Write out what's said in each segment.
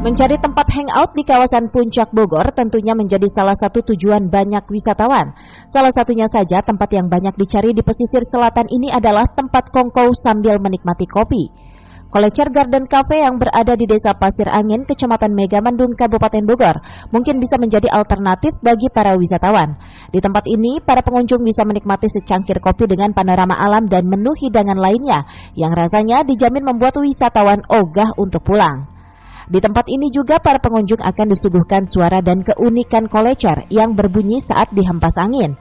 Mencari tempat hangout di kawasan Puncak Bogor tentunya menjadi salah satu tujuan banyak wisatawan. Salah satunya saja tempat yang banyak dicari di pesisir selatan ini adalah tempat kongkow sambil menikmati kopi. Kolecer Garden Cafe yang berada di Desa Pasir Angin, Kecamatan Megamendung, Kabupaten Bogor, mungkin bisa menjadi alternatif bagi para wisatawan. Di tempat ini, para pengunjung bisa menikmati secangkir kopi dengan panorama alam dan menu hidangan lainnya, yang rasanya dijamin membuat wisatawan ogah untuk pulang. Di tempat ini juga para pengunjung akan disuguhkan suara dan keunikan kolecer yang berbunyi saat dihempas angin.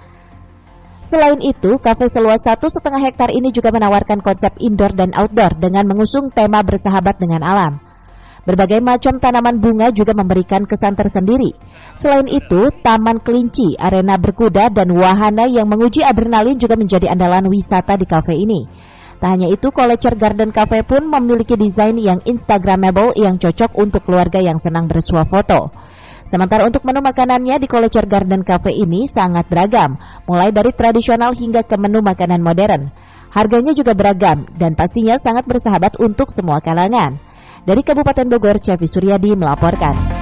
Selain itu, kafe seluas 1,5 hektar ini juga menawarkan konsep indoor dan outdoor dengan mengusung tema bersahabat dengan alam. Berbagai macam tanaman bunga juga memberikan kesan tersendiri. Selain itu, taman kelinci, arena berkuda, dan wahana yang menguji adrenalin juga menjadi andalan wisata di kafe ini. Tak hanya itu, Kolecer Garden Cafe pun memiliki desain yang instagramable yang cocok untuk keluarga yang senang bersuah foto. Sementara untuk menu makanannya di Kolecer Garden Cafe ini sangat beragam, mulai dari tradisional hingga ke menu makanan modern. Harganya juga beragam dan pastinya sangat bersahabat untuk semua kalangan. Dari Kabupaten Bogor, Cevi Suryadi melaporkan.